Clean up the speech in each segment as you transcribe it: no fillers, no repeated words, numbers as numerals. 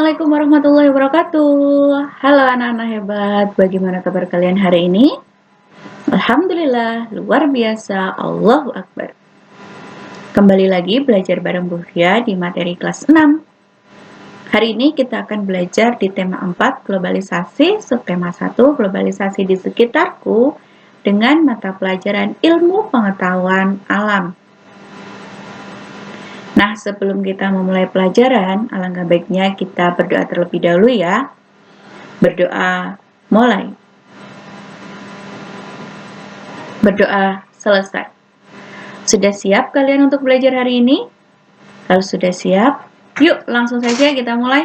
Assalamualaikum warahmatullahi wabarakatuh. Halo anak-anak hebat, bagaimana kabar kalian hari ini? Alhamdulillah, luar biasa, Allahu Akbar. Kembali lagi belajar bareng Bu Fia di materi kelas 6. Hari ini kita akan belajar di tema 4, globalisasi, subtema 1, globalisasi di sekitarku, dengan mata pelajaran ilmu pengetahuan alam. Nah, sebelum kita memulai pelajaran, alangkah baiknya kita berdoa terlebih dahulu ya. Berdoa mulai. Berdoa selesai. Sudah siap kalian untuk belajar hari ini? Kalau sudah siap, yuk langsung saja kita mulai.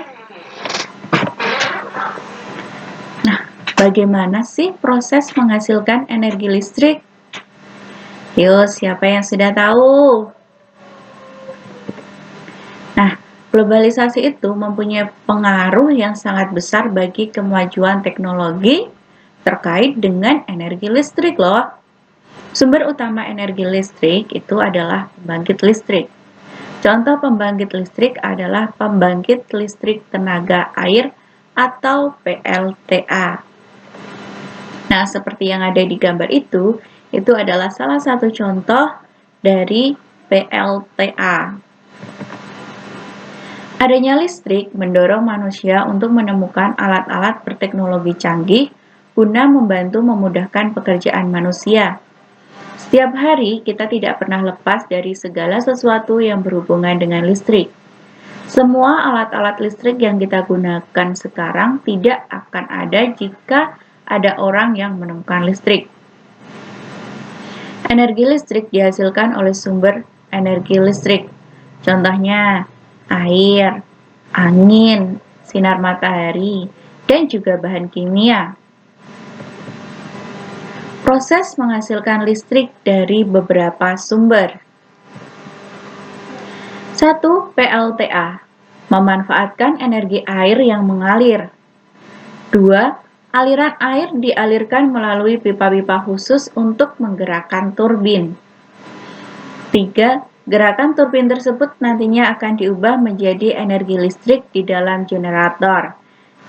Nah, bagaimana sih proses menghasilkan energi listrik? Yuk, siapa yang sudah tahu? Nah, globalisasi itu mempunyai pengaruh yang sangat besar bagi kemajuan teknologi terkait dengan energi listrik loh. Sumber utama energi listrik itu adalah pembangkit listrik. Contoh pembangkit listrik adalah pembangkit listrik tenaga air atau PLTA. Nah, seperti yang ada di gambar itu adalah salah satu contoh dari PLTA. Adanya listrik mendorong manusia untuk menemukan alat-alat berteknologi canggih guna membantu memudahkan pekerjaan manusia. Setiap hari kita tidak pernah lepas dari segala sesuatu yang berhubungan dengan listrik. Semua alat-alat listrik yang kita gunakan sekarang tidak akan ada jika ada orang yang menemukan listrik. Energi listrik dihasilkan oleh sumber energi listrik. Contohnya air, angin, sinar matahari, dan juga bahan kimia. Proses menghasilkan listrik dari beberapa sumber. 1. PLTA, memanfaatkan energi air yang mengalir. 2. Aliran air dialirkan melalui pipa-pipa khusus untuk menggerakkan turbin. 3. Gerakan turbin tersebut nantinya akan diubah menjadi energi listrik di dalam generator.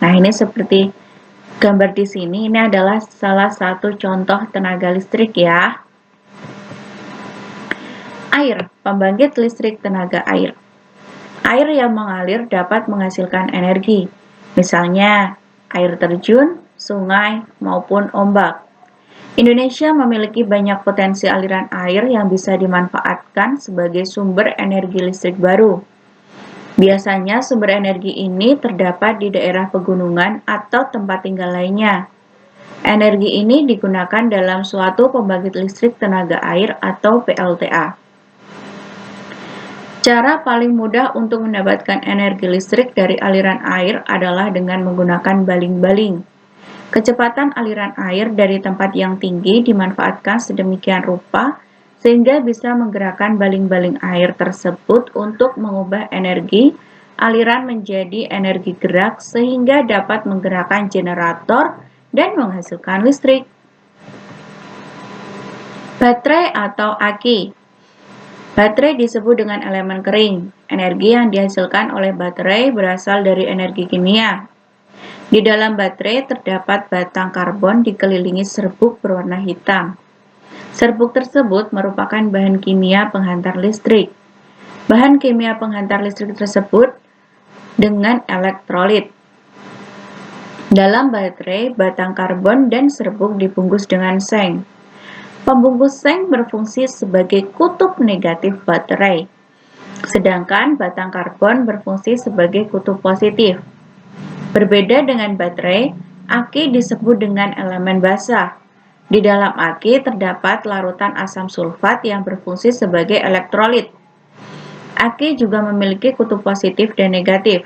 Nah, ini seperti gambar di sini, ini adalah salah satu contoh tenaga listrik ya. Air, pembangkit listrik tenaga air. Air yang mengalir dapat menghasilkan energi, misalnya air terjun, sungai, maupun ombak. Indonesia memiliki banyak potensi aliran air yang bisa dimanfaatkan sebagai sumber energi listrik baru. Biasanya sumber energi ini terdapat di daerah pegunungan atau tempat tinggal lainnya. Energi ini digunakan dalam suatu pembangkit listrik tenaga air atau PLTA. Cara paling mudah untuk mendapatkan energi listrik dari aliran air adalah dengan menggunakan baling-baling. Kecepatan aliran air dari tempat yang tinggi dimanfaatkan sedemikian rupa sehingga bisa menggerakkan baling-baling air tersebut untuk mengubah energi aliran menjadi energi gerak sehingga dapat menggerakkan generator dan menghasilkan listrik. Baterai atau aki. Baterai disebut dengan elemen kering. Energi yang dihasilkan oleh baterai berasal dari energi kimia. Di dalam baterai terdapat batang karbon dikelilingi serbuk berwarna hitam. Serbuk tersebut merupakan bahan kimia penghantar listrik. Bahan kimia penghantar listrik tersebut dengan elektrolit. Dalam baterai, batang karbon dan serbuk dibungkus dengan seng. Pembungkus seng berfungsi sebagai kutub negatif baterai, sedangkan batang karbon berfungsi sebagai kutub positif. Berbeda dengan baterai, aki disebut dengan elemen basah. Di dalam aki terdapat larutan asam sulfat yang berfungsi sebagai elektrolit. Aki juga memiliki kutub positif dan negatif.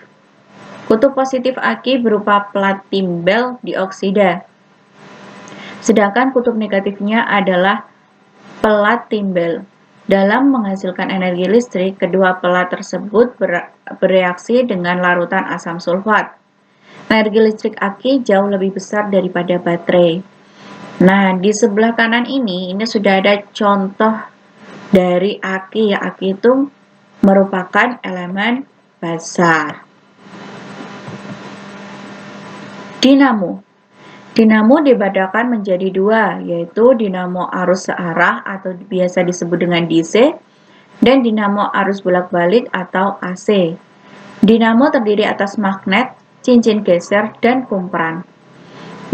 Kutub positif aki berupa plat timbel dioksida. Sedangkan kutub negatifnya adalah pelat timbel. Dalam menghasilkan energi listrik, kedua pelat tersebut bereaksi dengan larutan asam sulfat. Energi listrik aki jauh lebih besar daripada baterai. Nah, di sebelah kanan ini sudah ada contoh dari aki ya. Aki itu merupakan elemen basah. Dinamo. Dinamo dibedakan menjadi dua, yaitu dinamo arus searah atau biasa disebut dengan DC dan dinamo arus bolak-balik atau AC. Dinamo terdiri atas magnet, cincin geser, dan kumparan.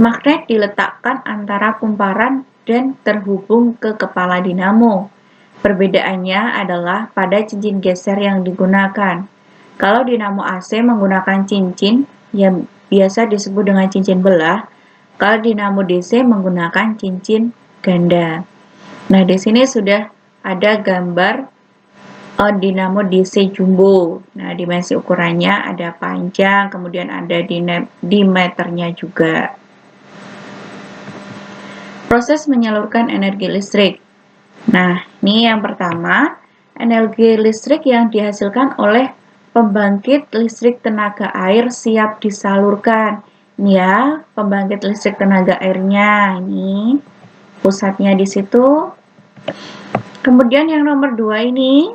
Magnet diletakkan antara kumparan dan terhubung ke kepala dinamo. Perbedaannya adalah pada cincin geser yang digunakan. Kalau dinamo AC menggunakan cincin yang biasa disebut dengan cincin belah, kalau dinamo DC menggunakan cincin ganda. Nah, di sini sudah ada gambar dinamo DC jumbo. Nah, dimensi ukurannya ada panjang, kemudian ada diameternya juga. Proses menyalurkan energi listrik. Nah, ini yang pertama, energi listrik yang dihasilkan oleh pembangkit listrik tenaga air siap disalurkan. Ini ya, pembangkit listrik tenaga airnya. Ini pusatnya di situ. Kemudian yang nomor 2 ini,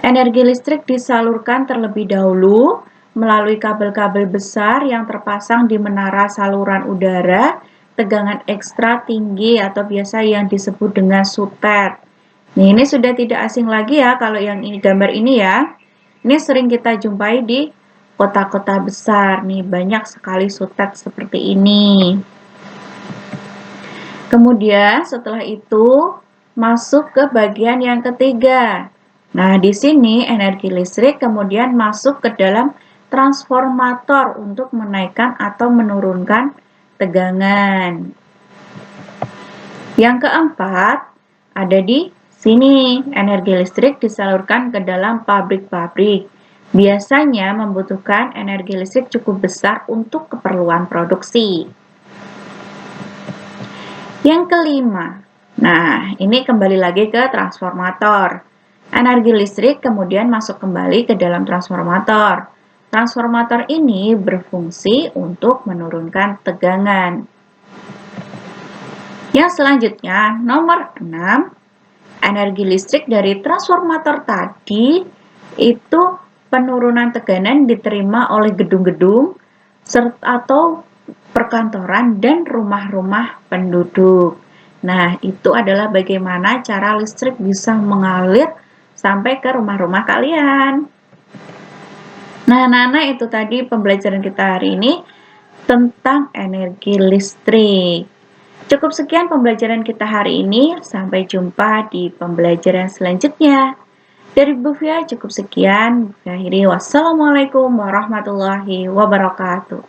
energi listrik disalurkan terlebih dahulu melalui kabel-kabel besar yang terpasang di menara saluran udara tegangan ekstra tinggi atau biasa yang disebut dengan sutet. Nah, ini sudah tidak asing lagi ya kalau yang ini gambar ini ya. Ini sering kita jumpai di kota-kota besar nih, banyak sekali sutet seperti ini. Kemudian setelah itu masuk ke bagian yang ketiga. Nah, di sini energi listrik kemudian masuk ke dalam transformator untuk menaikkan atau menurunkan tegangan. Yang keempat, ada di sini, energi listrik disalurkan ke dalam pabrik-pabrik. Biasanya membutuhkan energi listrik cukup besar untuk keperluan produksi. Yang kelima, nah ini kembali lagi ke transformator. Energi listrik kemudian masuk kembali ke dalam transformator. Transformator ini berfungsi untuk menurunkan tegangan. Yang selanjutnya, nomor 6, energi listrik dari transformator tadi itu penurunan tegangan diterima oleh gedung-gedung atau perkantoran dan rumah-rumah penduduk. Nah, itu adalah bagaimana cara listrik bisa mengalir sampai ke rumah-rumah kalian. Nah, Nana, itu tadi pembelajaran kita hari ini tentang energi listrik. Cukup sekian pembelajaran kita hari ini. Sampai jumpa di pembelajaran selanjutnya. Dari Bu Fia cukup sekian. Akhiri wassalamualaikum warahmatullahi wabarakatuh.